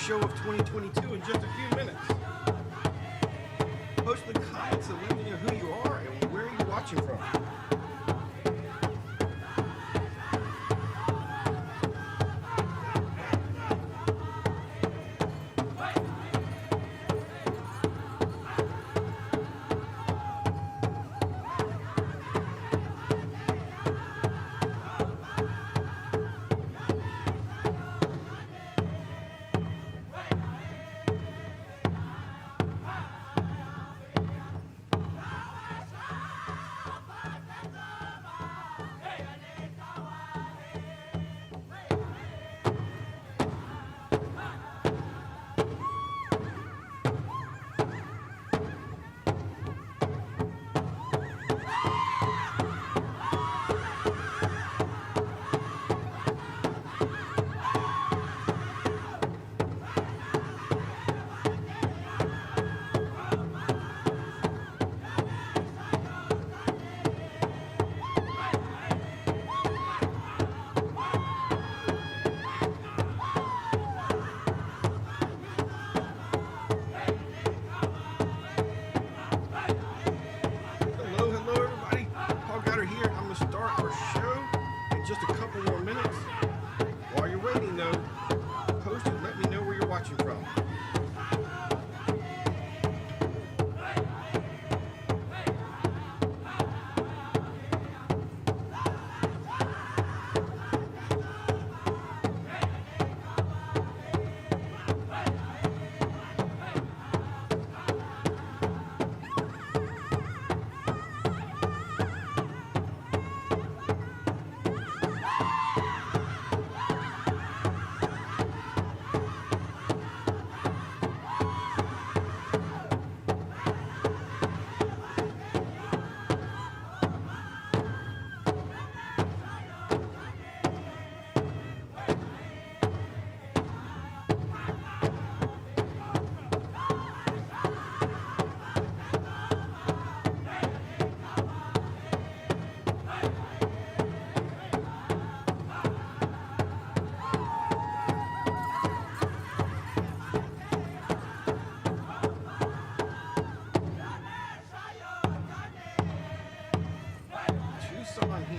show of 2022 in just a few minutes. Post in the comments and let me know who you are and where you're watching from.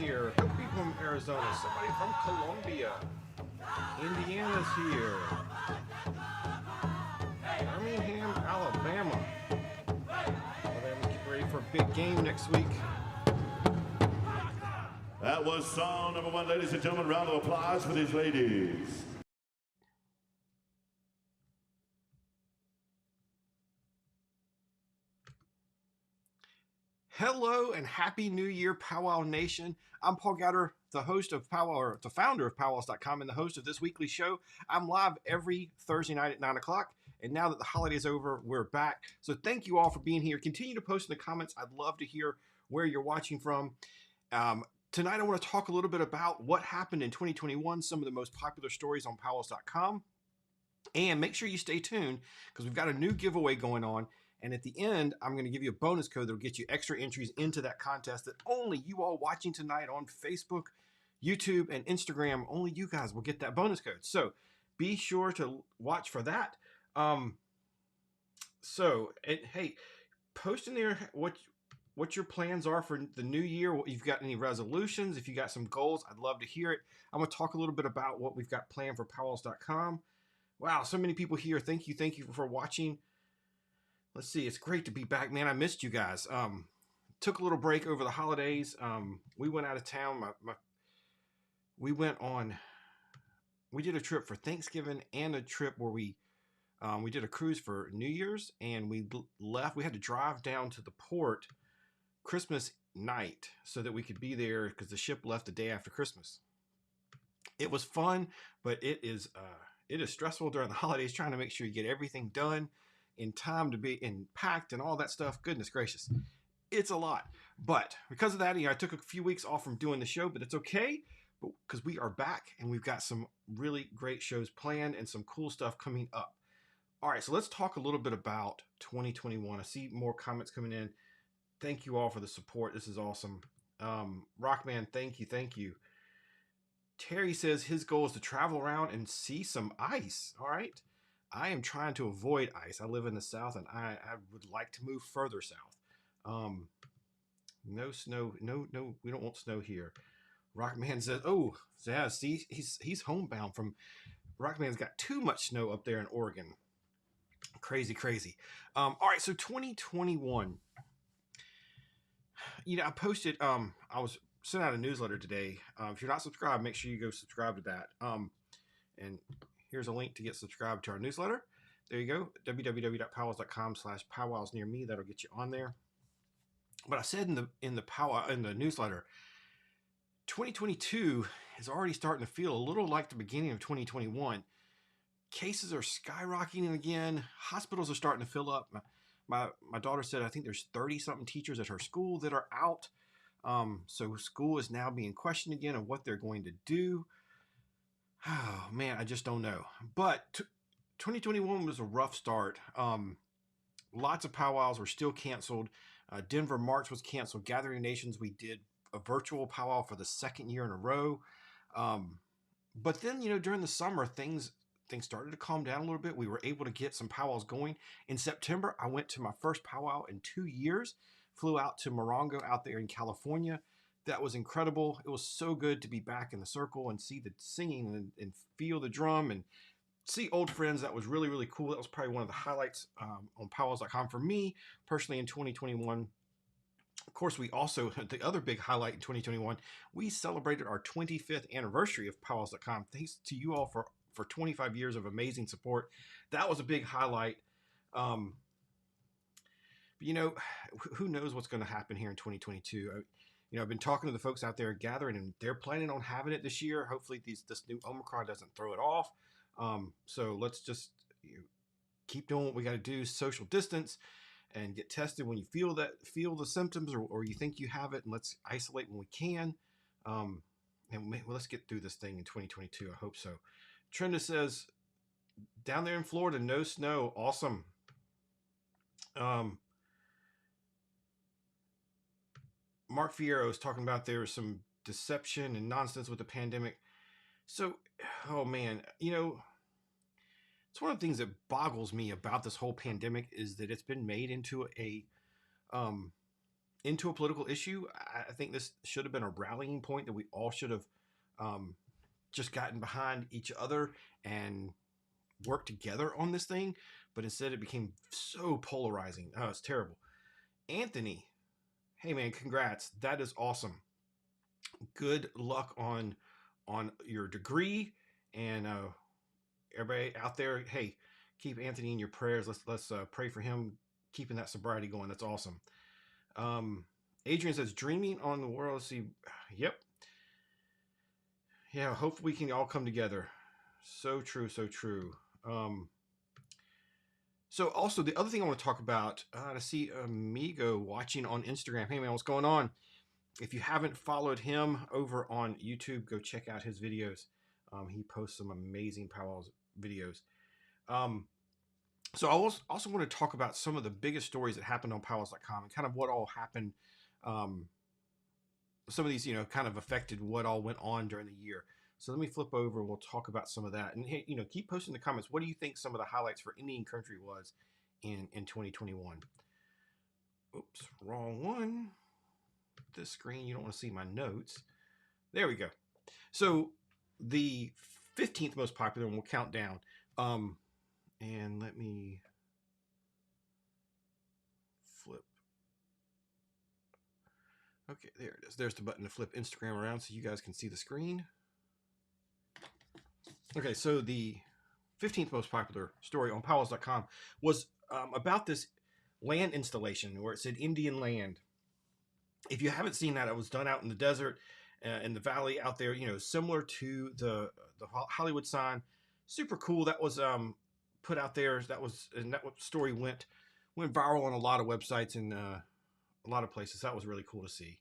Here, a couple people from Arizona, somebody from Colombia, Indiana's here, Birmingham, Alabama. Get ready for a big game next week. That was song number one, ladies and gentlemen. Round of applause for these ladies. Hello and happy New Year, Powwow Nation. I'm Paul Gowder, the host of Powwow, or the founder of PowWows.com and the host of this weekly show. I'm live every Thursday night at 9 o'clock. And now that the holiday's over, we're back. So thank you all for being here. Continue to post in the comments. I'd love to hear where you're watching from. Tonight, I want to talk a little bit about what happened in 2021, some of the most popular stories on PowWows.com. And make sure you stay tuned because we've got a new giveaway going on. And at the end, I'm going to give you a bonus code that will get you extra entries into that contest that only you all watching tonight on Facebook, YouTube, and Instagram, only you guys will get that bonus code. So be sure to watch for that. Hey, post in there what your plans are for the new year. What you've got, any resolutions, if you got some goals, I'd love to hear it. I'm going to talk a little bit about what we've got planned for PowWows.com. Wow, so many people here. Thank you for watching. Let's see. It's great to be back, man. I missed you guys. Took a little break over the holidays. We went out of town. We did a trip for Thanksgiving and a trip where we did a cruise for New Year's, and we left. We had to drive down to the port Christmas night so that we could be there because the ship left the day after Christmas. It was fun, but it is stressful during the holidays trying to make sure you get everything done in time to be packed and all that stuff. Goodness gracious. It's a lot. But because of that, I took a few weeks off from doing the show, but it's okay because we are back and we've got some really great shows planned and some cool stuff coming up. All right, so let's talk a little bit about 2021. I see more comments coming in. Thank you all for the support. This is awesome. Rockman, thank you. Terry says his goal is to travel around and see some ice. All right. I am trying to avoid ice. I live in the South, and I would like to move further south. Um, no snow. No. We don't want snow here. Rockman says, "Oh, yeah. See, he's homebound from Rockman's got too much snow up there in Oregon. Crazy, crazy. All right. So 2021. I posted. I was sent out a newsletter today. If you're not subscribed, make sure you go subscribe to that. And here's a link to get subscribed to our newsletter. There you go, www.powwows.com/powwows near me. That'll get you on there. But I said in the newsletter, 2022 is already starting to feel a little like the beginning of 2021. Cases are skyrocketing again. Hospitals are starting to fill up. My daughter said I think there's 30 something teachers at her school that are out. So school is now being questioned again of what they're going to do. Oh man, I just don't know. But 2021 was a rough start. Lots of powwows were still canceled. Denver March was canceled. Gathering Nations, we did a virtual powwow for the second year in a row. But then, during the summer, things started to calm down a little bit. We were able to get some powwows going. In September, I went to my first powwow in 2 years. Flew out to Morongo out there in California. That was incredible. It was so good to be back in the circle and see the singing and feel the drum and see old friends. That was really, really cool. That was probably one of the highlights on PowWows.com for me personally in 2021. Of course, we also, the other big highlight in 2021, we celebrated our 25th anniversary of PowWows.com. Thanks to you all for 25 years of amazing support. That was a big highlight. But who knows what's going to happen here in 2022? I've been talking to the folks out there gathering, and they're planning on having it this year. Hopefully, this new Omicron doesn't throw it off. So let's just keep doing what we got to do. Social distance and get tested when you feel the symptoms or you think you have it, and let's isolate when we can. Let's get through this thing in 2022. I hope so. Trenda says, down there in Florida, no snow. Awesome. Mark Fierro is talking about there was some deception and nonsense with the pandemic. So, oh man, it's one of the things that boggles me about this whole pandemic is that it's been made into a political issue. I think this should have been a rallying point that we all should have just gotten behind each other and worked together on this thing. But instead, it became so polarizing. Oh, it's terrible. Anthony, hey man, congrats. That is awesome. Good luck on your degree, and everybody out there, hey, keep Anthony in your prayers. Let's pray for him keeping that sobriety going. That's awesome. Adrian says, dreaming on the world. See, yep. Yeah, hopefully we can all come together. So true, so true. So also the other thing I want to talk about, I see Amigo watching on Instagram. Hey man, what's going on? If you haven't followed him over on YouTube, go check out his videos. He posts some amazing powwows videos. So I also want to talk about some of the biggest stories that happened on PowWows.com and kind of what all happened. Some of these, kind of affected what all went on during the year. So let me flip over and we'll talk about some of that. And hey, keep posting in the comments. What do you think some of the highlights for Indian country was in 2021? Oops, wrong one. This screen, you don't want to see my notes. There we go. So the 15th most popular, and we'll count down. And let me flip. Okay, there it is. There's the button to flip Instagram around so you guys can see the screen. Okay, so the 15th most popular story on PowWows.com was about this land installation where it said Indian land. If you haven't seen that, it was done out in the desert, in the valley out there, similar to the Hollywood sign. Super cool. That was put out there. That story went viral on a lot of websites and a lot of places. That was really cool to see.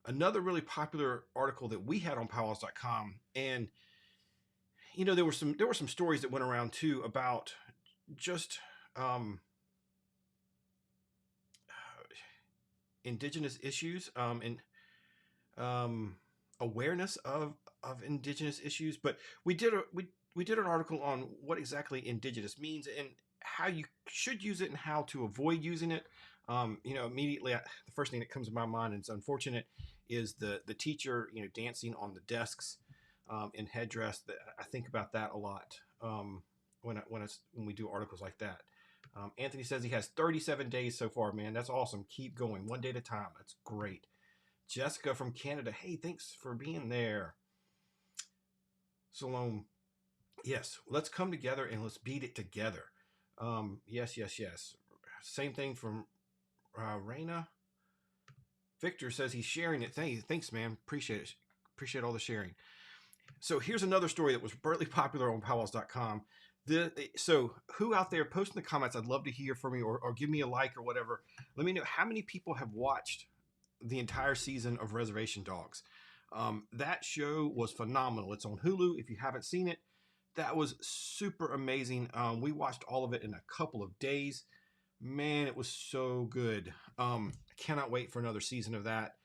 Another really popular article that we had on PowWows.com, and there were some stories that went around too about just indigenous issues and awareness of of indigenous issues, but we did an article on what exactly indigenous means and how you should use it and how to avoid using it. Immediately the first thing that comes to my mind, and it's unfortunate, is the teacher dancing on the desks in headdress. That I think about that a lot when we do articles like that. Anthony says he has 37 days so far. Man, that's awesome. Keep going, one day at a time. That's great. Jessica from Canada. Hey, thanks for being there. Salome. Yes, let's come together and let's beat it together. Yes. Same thing from Raina. Victor says he's sharing it. Thanks, man. Appreciate it. Appreciate all the sharing. So here's another story that was really popular on PowWows.com. So who out there, post in the comments, I'd love to hear from you, or give me a like or whatever. Let me know how many people have watched the entire season of Reservation Dogs. That show was phenomenal. It's on Hulu. If you haven't seen it, that was super amazing. We watched all of it in a couple of days. Man, it was so good. I cannot wait for another season of that.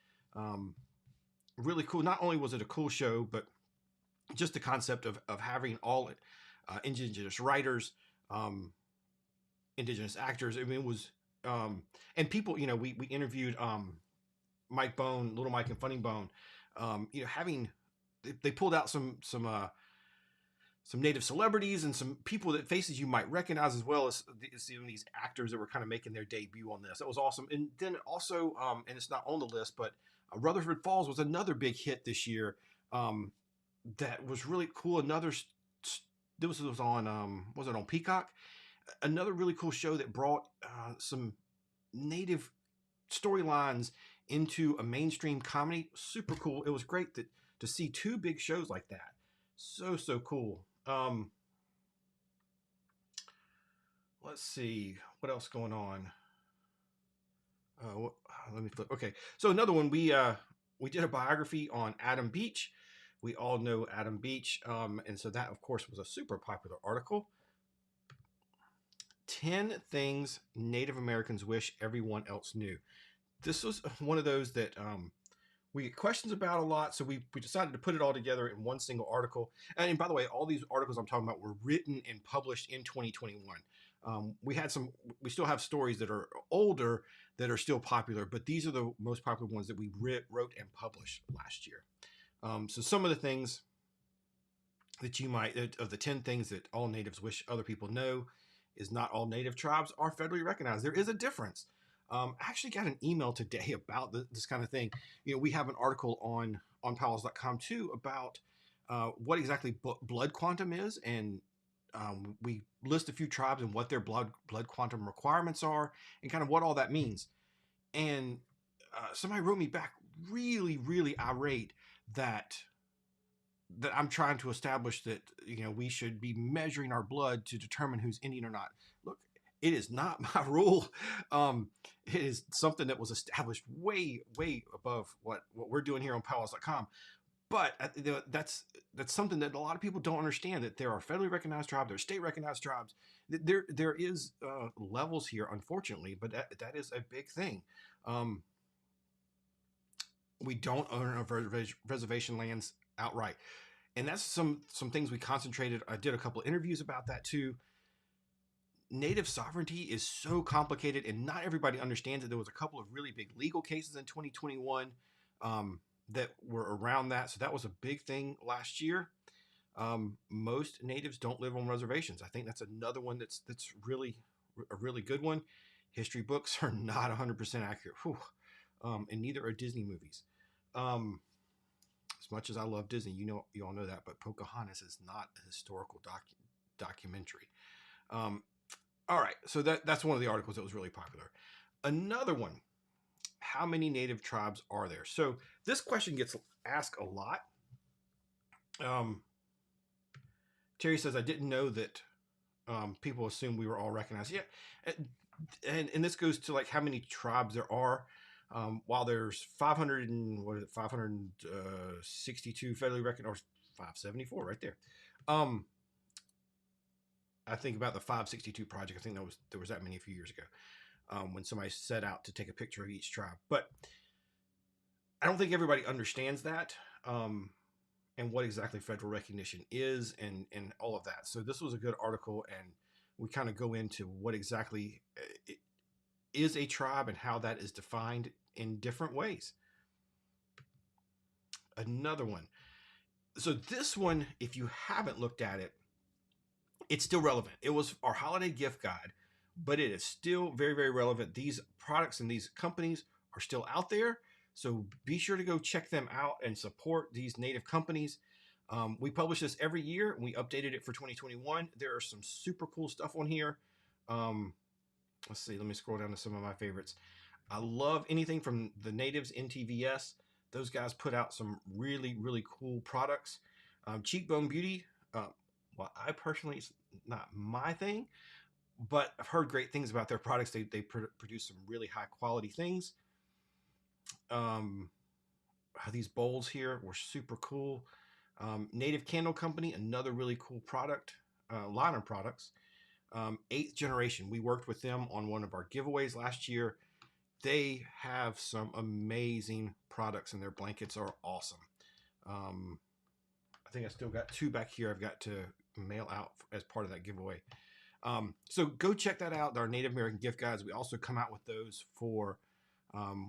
Really cool. Not only was it a cool show, but just the concept of having all indigenous writers, indigenous actors. I mean, it was, and people, we interviewed Mike Bone, Little Mike and Funny Bone. They pulled out some native celebrities and some people that faces you might recognize, as well as these actors that were kind of making their debut on this. That was awesome. And then also, and it's not on the list, but Rutherford Falls was another big hit this year. That was really cool. This was on, was it on Peacock? Another really cool show that brought some native storylines into a mainstream comedy. Super cool. It was great to see two big shows like that. So cool. Let's see what else going on. Let me flip. Okay, so another one, we did a biography on Adam Beach. We all know Adam Beach, and so that, of course, was a super popular article. 10 things Native Americans wish everyone else knew. This was one of those that we get questions about a lot, so we decided to put it all together in one single article. And by the way, all these articles I'm talking about were written and published in 2021. We still have stories that are older that are still popular, but these are the most popular ones that we wrote and published last year. So some of the things that of the 10 things that all natives wish other people know, is not all native tribes are federally recognized. There is a difference. I actually got an email today about this kind of thing. We have an article on PowWows.com too about what exactly blood quantum is, and we list a few tribes and what their blood quantum requirements are, and kind of what all that means. And somebody wrote me back really, really irate that I'm trying to establish that we should be measuring our blood to determine who's Indian or not. Look, it is not my rule. It is something that was established way above what we're doing here on PowWows.com. But that's something that a lot of people don't understand, that there are federally recognized tribes, there are state recognized tribes. There is levels here, unfortunately, but that is a big thing. We don't own our reservation lands outright. And that's some things we concentrated. I did a couple of interviews about that too. Native sovereignty is so complicated, and not everybody understands it. There was a couple of really big legal cases in 2021 that were around that. So that was a big thing last year. Most natives don't live on reservations. I think that's another one that's really a really good one. History books are not 100% accurate. And neither are Disney movies. As much as I love Disney, you all know that, but Pocahontas is not a historical documentary. All right, so that's one of the articles that was really popular. Another one, how many native tribes are there? So this question gets asked a lot. Terry says, I didn't know that people assume we were all recognized. Yeah, and this goes to like how many tribes there are. While there's 562 federally recognized, or 574 right there. I think about the 562 project. I think there was that many a few years ago when somebody set out to take a picture of each tribe. But I don't think everybody understands that. And and what exactly federal recognition is, and all of that. So this was a good article, and we kind of go into what exactly is a tribe and how that is defined in different ways. Another one. So this one, if you haven't looked at it, it's still relevant. It was our holiday gift guide, but it is still very, very relevant. These products and these companies are still out there. So be sure to go check them out and support these native companies. We publish this every year, and we updated it for 2021. There are some super cool stuff on here. Um, let's see, let me scroll down to some of my favorites. I love anything from the natives NTVS. Those guys put out some really, really cool products. Cheekbone Beauty, well, I personally, it's not my thing, but I've heard great things about their products. They produce some really high quality things. Um, these bowls here were super cool. Native Candle Company, another really cool product, line of products. Eighth Generation, we worked with them on one of our giveaways last year. They have some amazing products, and their blankets are awesome. I think I still got 2 back here I've got to mail out as part of that giveaway. So go check that out. Our Native American gift guides. We also come out with those for,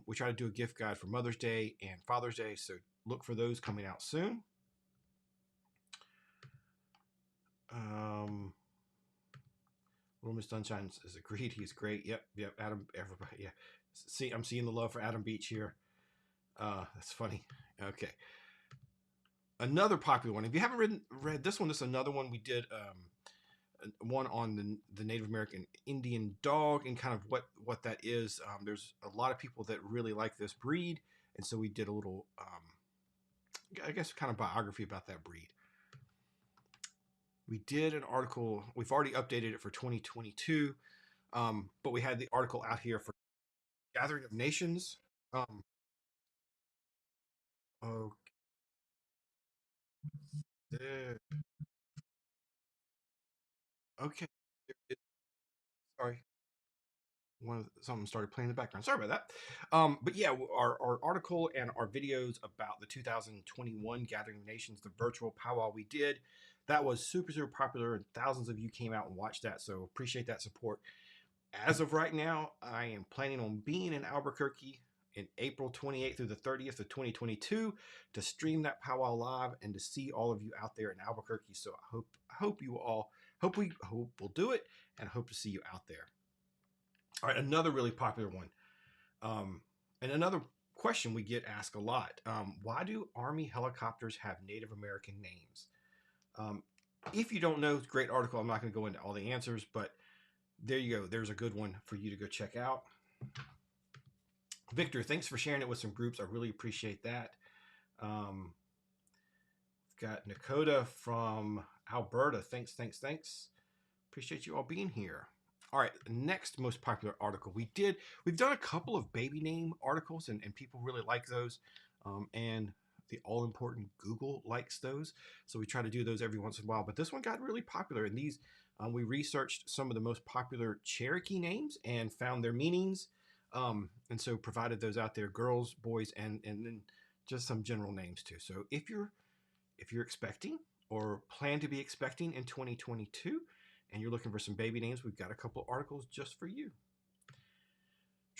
we try to do a gift guide for Mother's Day and Father's Day. So look for those coming out soon. Little Miss Sunshine is agreed. He's great. Yep. Adam, everybody. Yeah. See, I'm seeing the love for Adam Beach here. That's funny. Okay. Another popular one. If you haven't read this one, this is another one we did. One on the Native American Indian dog and kind of what that is. There's a lot of people that really like this breed, and so we did a little, I guess, kind of biography about that breed. We did an article. We've already updated it for 2022, but we had the article out here for Gathering of Nations. Oh, okay. Sorry. Something started playing in the background. Sorry about that. But yeah, our article and our videos about the 2021 Gathering of Nations, the virtual powwow we did, that was super, super popular, and thousands of you came out and watched that. So appreciate that support. As of right now, I am planning on being in Albuquerque in April 28th through the 30th of 2022 to stream that powwow live and to see all of you out there in Albuquerque. So I hope you all hope we'll do it, and I hope to see you out there. All right, another really popular one, and another question we get asked a lot: why do Army helicopters have Native American names? If you don't know, it's a great article. I'm not going to go into all the answers, but there you go. There's a good one for you to go check out. Victor, thanks for sharing it with some groups. I really appreciate that. We've got Nakota from Alberta. Thanks. Appreciate you all being here. All right, next most popular article we've done a couple of baby name articles, and people really like those, and the all important Google likes those, so we try to do those every once in a while. But this one got really popular, and these we researched some of the most popular Cherokee names and found their meanings, and so provided those out there, girls, boys, and then just some general names too. So if you're expecting or plan to be expecting in 2022, and you're looking for some baby names, we've got a couple articles just for you.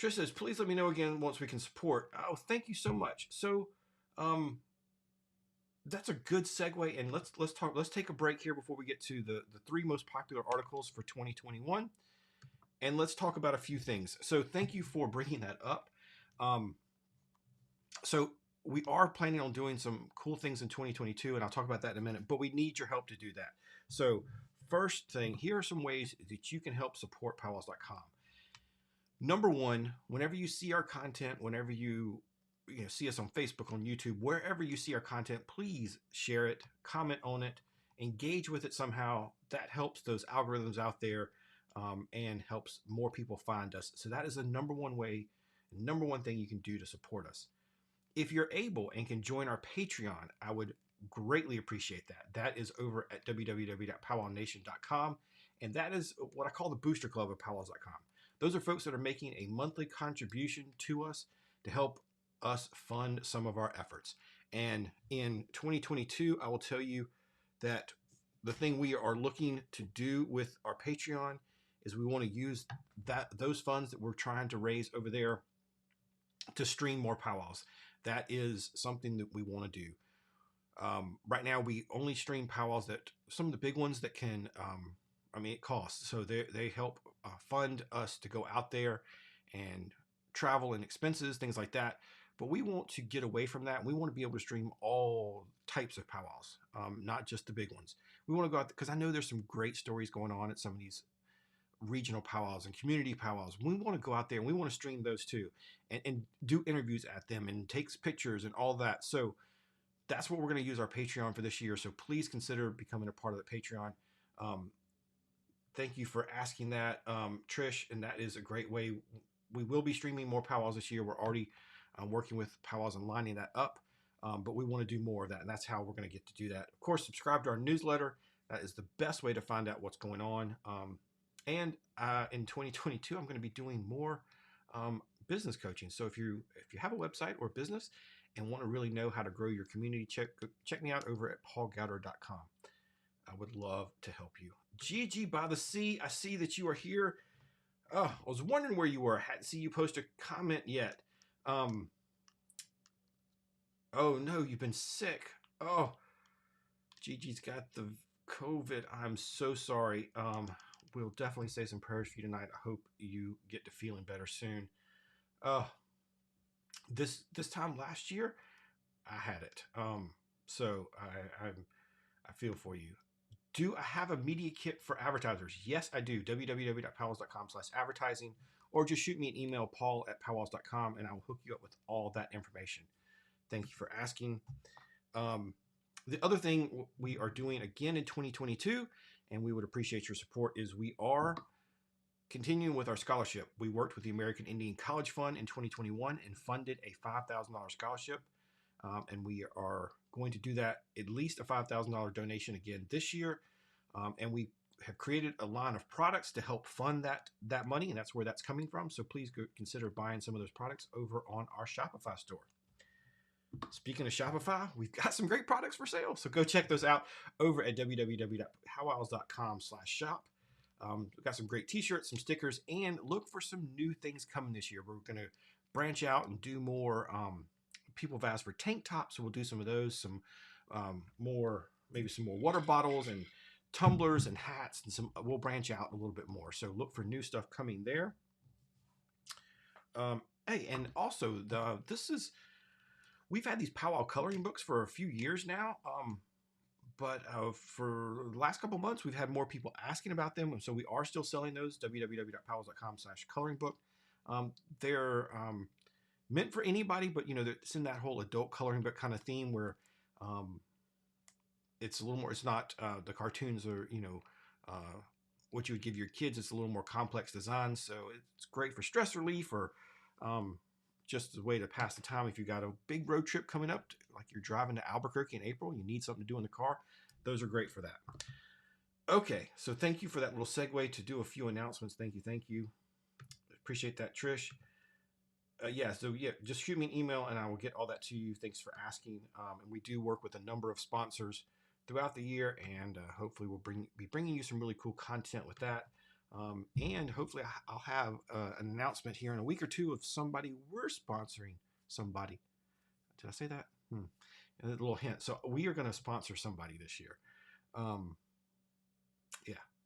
Trish says, please let me know again once we can support. Oh, thank you so much. So that's a good segue, and let's take a break here before we get to the 3 most popular articles for 2021, and let's talk about a few things. So thank you for bringing that up. So we are planning on doing some cool things in 2022, and I'll talk about that in a minute, but we need your help to do that. So first thing, here are some ways that you can help support PowWows.com. Number one, whenever you see our content, whenever you see us on Facebook, on YouTube, wherever you see our content, please share it, comment on it, engage with it somehow. That helps those algorithms out there, and helps more people find us. So that is the number one way, number one thing you can do to support us. If you're able and can join our Patreon, I would greatly appreciate that. That is over at www.powwownation.com, and that is what I call the booster club of PowWows.com. Those are folks that are making a monthly contribution to us to help us fund some of our efforts. And in 2022, I will tell you that the thing we are looking to do with our Patreon is we want to use those funds that we're trying to raise over there to stream more powwows. That is something that we want to do. Right now, we only stream powwows that some of the big ones that can. It costs, so they help fund us to go out there and travel and expenses, things like that. But we want to get away from that. We want to be able to stream all types of powwows, not just the big ones. We want to go out because I know there's some great stories going on at some of these regional powwows and community powwows. We want to go out there and we want to stream those too, and do interviews at them and take pictures and all that. So that's what we're going to use our Patreon for this year. So please consider becoming a part of the Patreon. Thank you for asking that, Trish, and that is a great way. We will be streaming more powwows this year. We're already working with powwows and lining that up, but we want to do more of that, and that's how we're going to get to do that. Of course, subscribe to our newsletter. That is the best way to find out what's going on. And in 2022, I'm going to be doing more business coaching. So if you have a website or business and want to really know how to grow your community, check me out over at PowGouder.com. I would love to help you. Gigi by the Sea, I see that you are here. Oh, I was wondering where you were. I hadn't seen you post a comment yet. Oh no, you've been sick. Oh, Gigi's got the COVID. I'm so sorry. We'll definitely say some prayers for you tonight. I hope you get to feeling better soon. This time last year, I had it. So I feel for you. Do I have a media kit for advertisers? Yes, I do. www.PowWows.com/advertising, or just shoot me an email, paul@PowWows.com, and I will hook you up with all that information. Thank you for asking. The other thing we are doing again in 2022, and we would appreciate your support, is we are continuing with our scholarship. We worked with the American Indian College Fund in 2021 and funded a $5,000 scholarship. And we are going to do that, at least a $5,000 donation again this year. And we have created a line of products to help fund that money, and that's where that's coming from. So please consider buying some of those products over on our Shopify store. Speaking of Shopify, we've got some great products for sale. So go check those out over at www.PowWows.com/shop. We've got some great t-shirts, some stickers, and look for some new things coming this year. We're going to branch out and do more. People have asked for tank tops, so we'll do some of those, some more, maybe some more water bottles and tumblers and hats, and we'll branch out a little bit more. So look for new stuff coming there. Hey, and also we've had these powwow coloring books for a few years now. But for the last couple months, we've had more people asking about them. So we are still selling those, www.PowWows.com/coloring book. They're meant for anybody, but it's in that whole adult coloring book kind of theme where it's a little more, it's not the cartoons or, what you would give your kids. It's a little more complex design. So it's great for stress relief or just a way to pass the time. If you got a big road trip coming up, like you're driving to Albuquerque in April, you need something to do in the car. Those are great for that. Okay, so thank you for that little segue to do a few announcements. Thank you. Appreciate that, Trish. Just shoot me an email and I will get all that to you. Thanks for asking. And we do work with a number of sponsors throughout the year, and hopefully we'll be bringing you some really cool content with that. And hopefully I'll have an announcement here in a week or two of somebody we're sponsoring. Somebody. Did I say that? And a little hint. So we are going to sponsor somebody this year.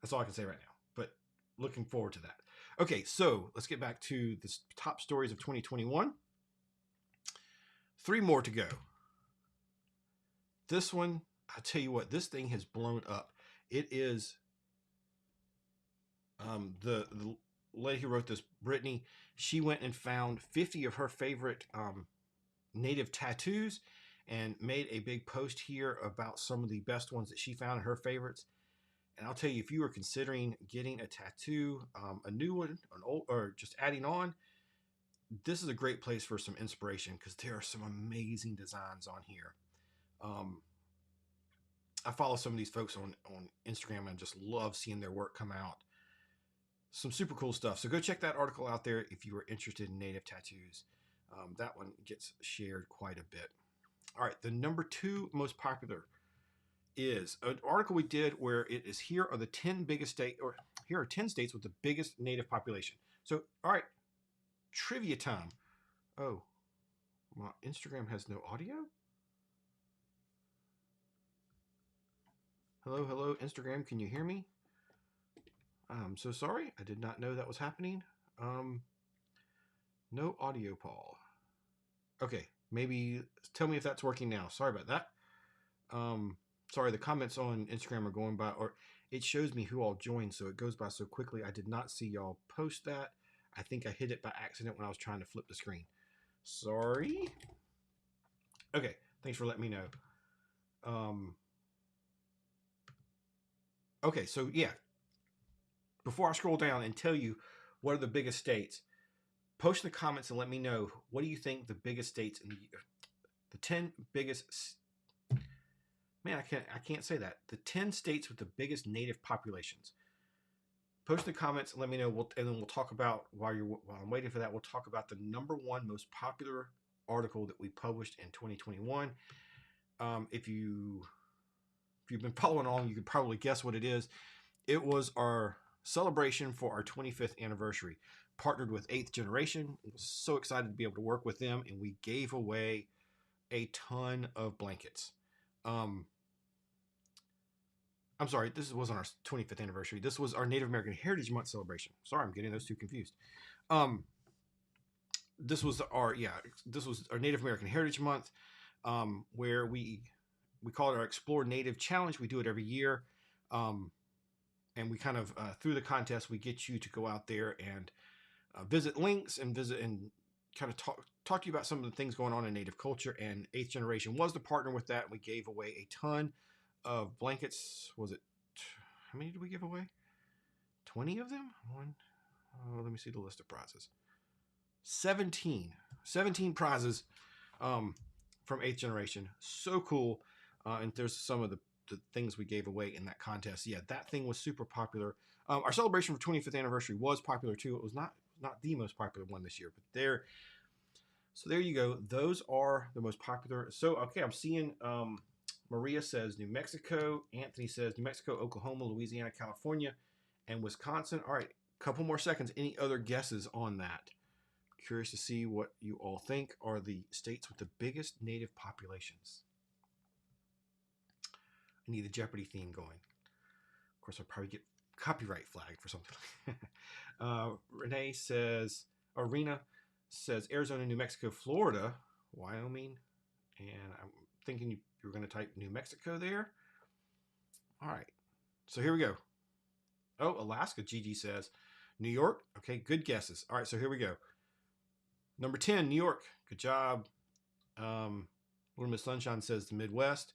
That's all I can say right now. But looking forward to that. Okay, so let's get back to the top stories of 2021. 3 more to go. This one, I'll tell you what, this thing has blown up. It is the lady who wrote this, Brittany. She went and found 50 of her favorite native tattoos and made a big post here about some of the best ones that she found and her favorites. And I'll tell you, if you are considering getting a tattoo, a new one, an old, or just adding on, this is a great place for some inspiration because there are some amazing designs on here. I follow some of these folks on Instagram and just love seeing their work come out. Some super cool stuff. So go check that article out there if you are interested in native tattoos. That one gets shared quite a bit. All right, the number 2 most popular is an article we did where it is here are the 10 biggest states, or here are 10 states with the biggest native population. So, all right, trivia time. Oh, my Instagram has no audio? Hello, hello, Instagram, can you hear me? I'm so sorry. I did not know that was happening. No audio, Paul. Okay, maybe tell me if that's working now. Sorry about that. Sorry, the comments on Instagram are going by, or it shows me who all joined, so it goes by so quickly. I did not see y'all post that. I think I hit it by accident when I was trying to flip the screen. Sorry. Okay, thanks for letting me know. Okay, so yeah, before I scroll down and tell you what are the biggest states, post in the comments and let me know, what do you think the biggest states in the 10 biggest, man, I can't say that. The 10 states with the biggest native populations. Post in the comments and let me know, and then we'll talk about, while I'm waiting for that, we'll talk about the number 1 most popular article that we published in 2021. If you've been following along, you can probably guess what it is. It was our celebration for our 25th anniversary. Partnered with 8th Generation. I was so excited to be able to work with them, and we gave away a ton of blankets. I'm sorry, this wasn't our 25th anniversary. This was our Native American Heritage Month celebration. Sorry, I'm getting those two confused. This was our Native American Heritage Month, where we call it our Explore Native Challenge. We do it every year, and we kind of through the contest we get you to go out there and visit links and kind of talk to you about some of the things going on in Native culture. And 8th Generation was the partner with that. We gave away a ton of blankets. Was it, how many did we give away? 20 of them? Let me see the list of prizes. 17 prizes from 8th Generation. So cool. And there's some of the things we gave away in that contest. Yeah, that thing was super popular. Our celebration for 25th anniversary was popular too. It was not the most popular one this year, but there you go. Those are the most popular. So, okay, I'm seeing Maria says New Mexico. Anthony says New Mexico, Oklahoma, Louisiana, California, and Wisconsin. All right, couple more seconds. Any other guesses on that? Curious to see what you all think are the states with the biggest native populations. I need the Jeopardy theme going. Of course, I'll probably get copyright flagged for something. Rena says Arizona, New Mexico, Florida, Wyoming, and I'm thinking you were going to type New Mexico there. All right, so here we go. Oh, Alaska, Gigi says New York. Okay, good guesses. All right, so here we go. Number 10, New York. Good job. Little Miss Sunshine says the Midwest.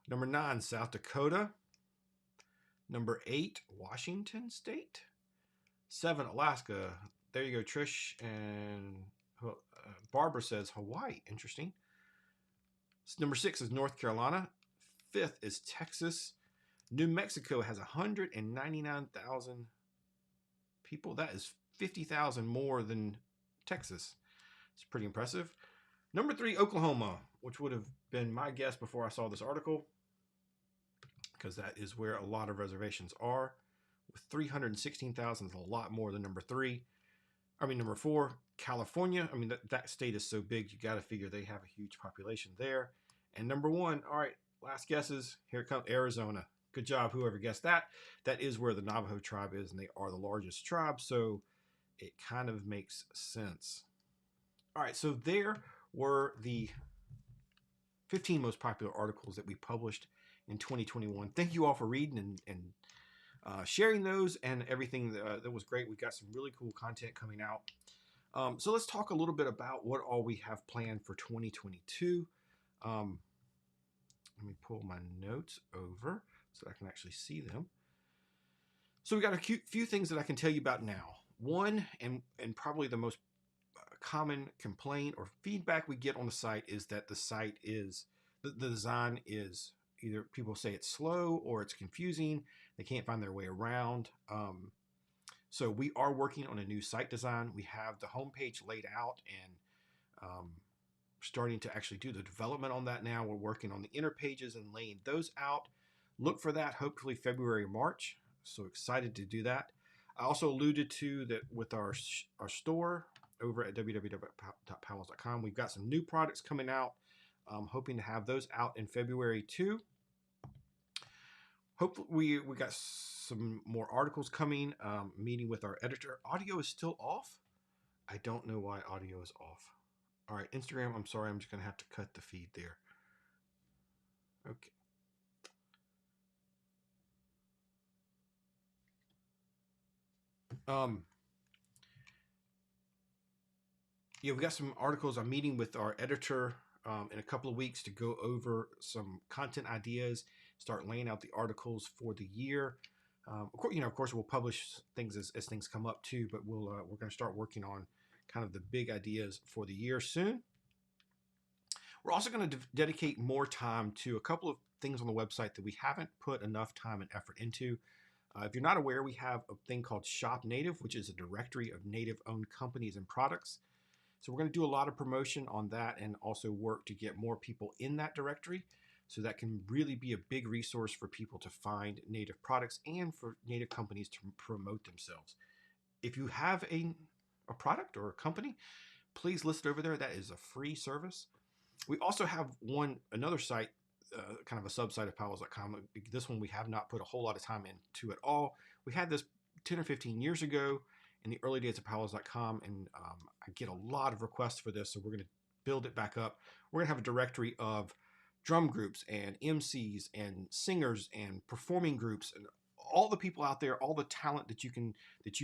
Number 9, South Dakota. Number 8, Washington State. 7, Alaska. There you go, Trish. And Barbara says Hawaii. Interesting. Number 6 is North Carolina. 5th is Texas. New Mexico has 199,000 people. That is 50,000 more than Texas. It's pretty impressive. Number 3, Oklahoma, which would have been my guess before I saw this article, because that is where a lot of reservations are. With 316,000 is a lot more than number 4, California. I mean, that state is so big, you got to figure they have a huge population there. And number 1, all right, last guesses. Here comes Arizona. Good job, whoever guessed that. That is where the Navajo tribe is, and they are the largest tribe, so it kind of makes sense. All right, so there were the 15 most popular articles that we published in 2021. Thank you all for reading and sharing those and everything. That was great. We got some really cool content coming out. So let's talk a little bit about what all we have planned for 2022. Let me pull my notes over so I can actually see them. So we got a few things that I can tell you about now. One, and probably the most common complaint or feedback we get on the site is that the site is, the design is, either people say it's slow or it's confusing. They can't find their way around. So we are working on a new site design. We have the homepage laid out and starting to actually do the development on that now. We're working on the inner pages and laying those out. Look for that hopefully February or March. So excited to do that. I also alluded to that with our store over at www.PowWows.com. We've got some new products coming out. I'm hoping to have those out in February too. Hopefully we got some more articles coming. Meeting with our editor. Audio is still off. I don't know why audio is off. All right, Instagram, I'm sorry. I'm just going to have to cut the feed there. Okay. Yeah, we got some articles. I'm meeting with our editor in a couple of weeks to go over some content ideas, start laying out the articles for the year. Of course, we'll publish things as things come up too, but we're going to start working on kind of the big ideas for the year soon. We're also going to dedicate more time to a couple of things on the website that we haven't put enough time and effort into. If you're not aware, we have a thing called Shop Native, which is a directory of native-owned companies and products. So we're going to do a lot of promotion on that and also work to get more people in that directory. So that can really be a big resource for people to find native products and for native companies to promote themselves. If you have a product or a company, please list it over there. That is a free service. We also have another site, kind of a subsite of PowWows.com. This one we have not put a whole lot of time into at all. We had this 10 or 15 years ago in the early days of PowWows.com, and I get a lot of requests for this, so we're going to build it back up. We're going to have a directory of drum groups and MCs and singers and performing groups and all the people out there, all the talent that you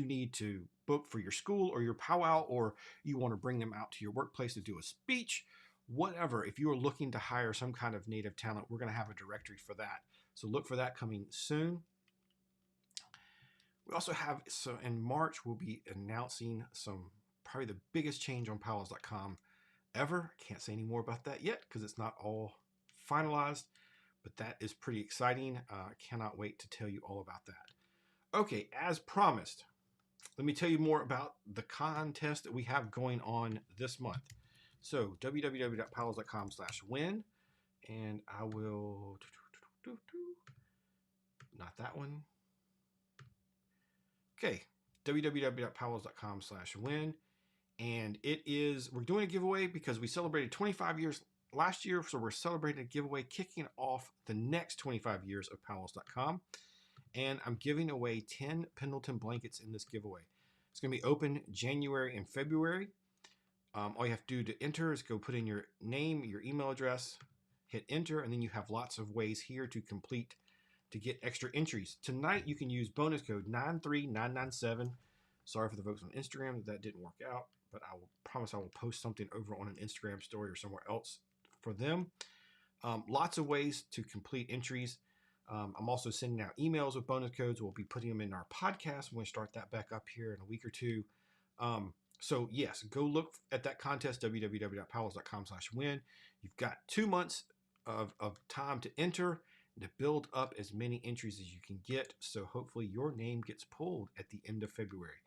need to book for your school or your powwow, or you want to bring them out to your workplace to do a speech. Whatever, if you are looking to hire some kind of native talent, we're going to have a directory for that. So look for that coming soon. We also have, so in March, we'll be announcing probably the biggest change on PowWows.com ever. Can't say any more about that yet because it's not all finalized, but that is pretty exciting. Cannot wait to tell you all about that. Okay, as promised, let me tell you more about the contest that we have going on this month. So www.powwows.com/win, and I will, not that one. Okay, www.powwows.com/win, and we're doing a giveaway because we celebrated 25 years last year, so we're celebrating a giveaway kicking off the next 25 years of PowWows.com, and I'm giving away 10 Pendleton blankets in this giveaway. It's going to be open January and February. All you have to do to enter is go put in your name, your email address, hit enter, and then you have lots of ways here to get extra entries. Tonight, you can use bonus code 93997. Sorry for the folks on Instagram that didn't work out, but I will promise I will post something over on an Instagram story or somewhere else for them. Lots of ways to complete entries. I'm also sending out emails with bonus codes. We'll be putting them in our podcast. We're going to start that back up here in a week or two. So yes, go look at that contest, www.powwows.com/win. You've got 2 months of time to enter and to build up as many entries as you can get. So hopefully your name gets pulled at the end of February.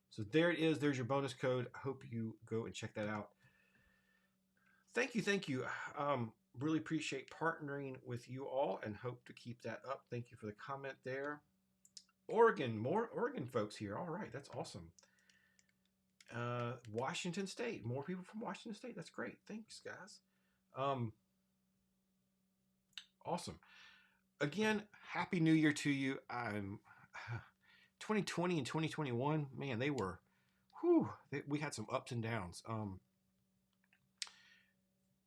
So there it is. There's your bonus code. I hope you go and check that out. Thank you. Really appreciate partnering with you all and hope to keep that up. Thank you for the comment there. Oregon, more Oregon folks here. All right, that's awesome. Washington State, more people from Washington State. That's great. Thanks, guys. Awesome. Again, Happy New Year to you. 2020 and 2021, man, we had some ups and downs.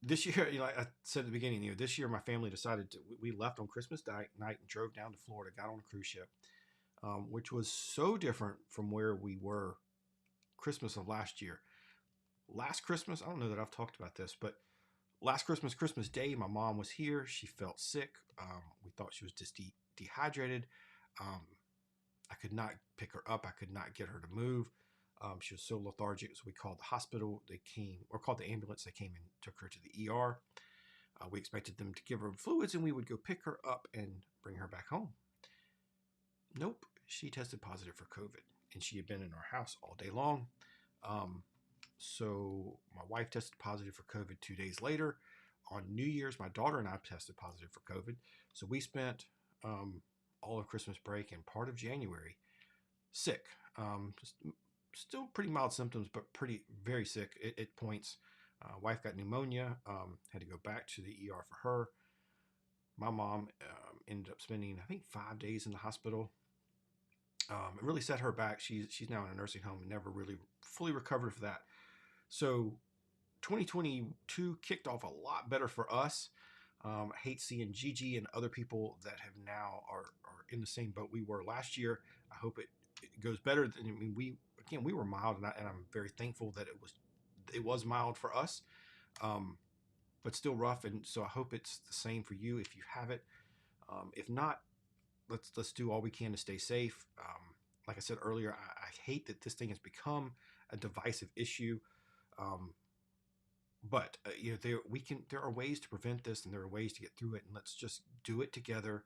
This year, like I said at the beginning, this year my family decided we left on Christmas night and drove down to Florida, got on a cruise ship, which was so different from where we were Christmas of last year. Last Christmas, I don't know that I've talked about this, but last Christmas Day, my mom was here. She felt sick. We thought she was just dehydrated. I could not pick her up. I could not get her to move. She was so lethargic, so we called the hospital. Called the ambulance. They came and took her to the ER. We expected them to give her fluids, and we would go pick her up and bring her back home. Nope, she tested positive for COVID, and she had been in our house all day long. So my wife tested positive for COVID 2 days later. On New Year's, my daughter and I tested positive for COVID. So we spent all of Christmas break and part of January sick. Just still pretty mild symptoms, but very sick at points. Wife got pneumonia, had to go back to the ER for her. My mom ended up spending, I think, 5 days in the hospital. It really set her back. She's now in a nursing home and never really fully recovered for that. So 2022 kicked off a lot better for us. I hate seeing Gigi and other people that have now are in the same boat we were last year. I hope it goes better. I mean, we were mild, and I'm very thankful that it was mild for us, but still rough. And so I hope it's the same for you if you have it. If not, let's do all we can to stay safe. Like I said earlier, I hate that this thing has become a divisive issue. But there are ways to prevent this, and there are ways to get through it, and let's just do it together.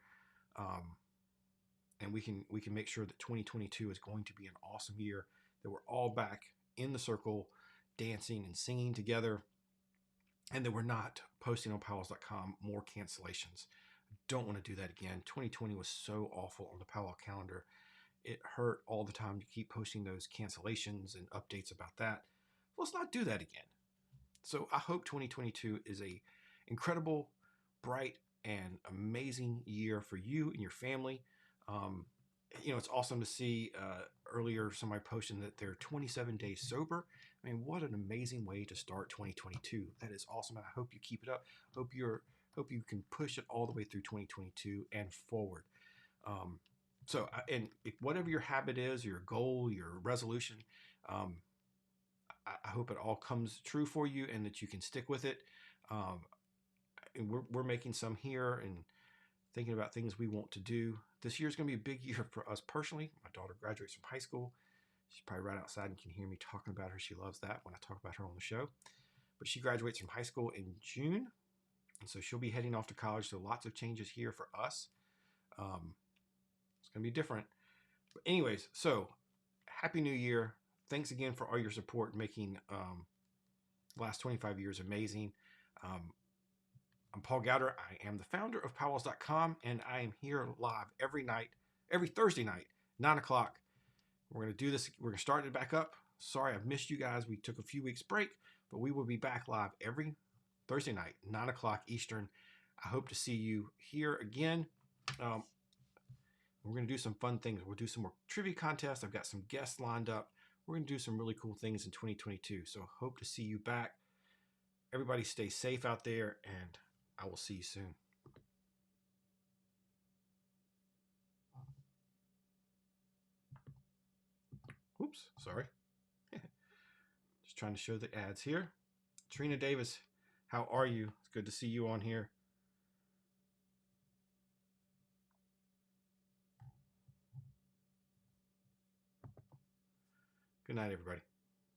And we can make sure that 2022 is going to be an awesome year, that we're all back in the circle dancing and singing together, and that we're not posting on PowWows.com more cancellations. I don't want to do that again. 2020 was so awful on the PowWow calendar. It hurt all the time to keep posting those cancellations and updates about that. Let's not do that again. So I hope 2022 is a incredible, bright, and amazing year for you and your family. It's awesome to see earlier somebody posting that they're 27 days sober. I mean, what an amazing way to start 2022. That is awesome, and I hope you keep it up. Hope you can push it all the way through 2022 and forward. And if whatever your habit is, your goal, your resolution, I hope it all comes true for you and that you can stick with it. And we're making some here and thinking about things we want to do. This year is going to be a big year for us personally. My daughter graduates from high school. She's probably right outside and can hear me talking about her. She loves that when I talk about her on the show. But she graduates from high school in June. And so she'll be heading off to college. So lots of changes here for us. It's going to be different. But anyways, so Happy New Year. Thanks again for all your support, making the last 25 years amazing. I'm Paul Gowder. I am the founder of PowWows.com, and I am here live every Thursday night, 9 o'clock. We're going to do this. We're going to start it back up. Sorry, I've missed you guys. We took a few weeks break, but we will be back live every Thursday night, 9 o'clock Eastern. I hope to see you here again. We're going to do some fun things. We'll do some more trivia contests. I've got some guests lined up. We're going to do some really cool things in 2022. So hope to see you back. Everybody stay safe out there, and I will see you soon. Oops, sorry. Just trying to show the ads here. Trina Davis, how are you? It's good to see you on here. Good night, everybody.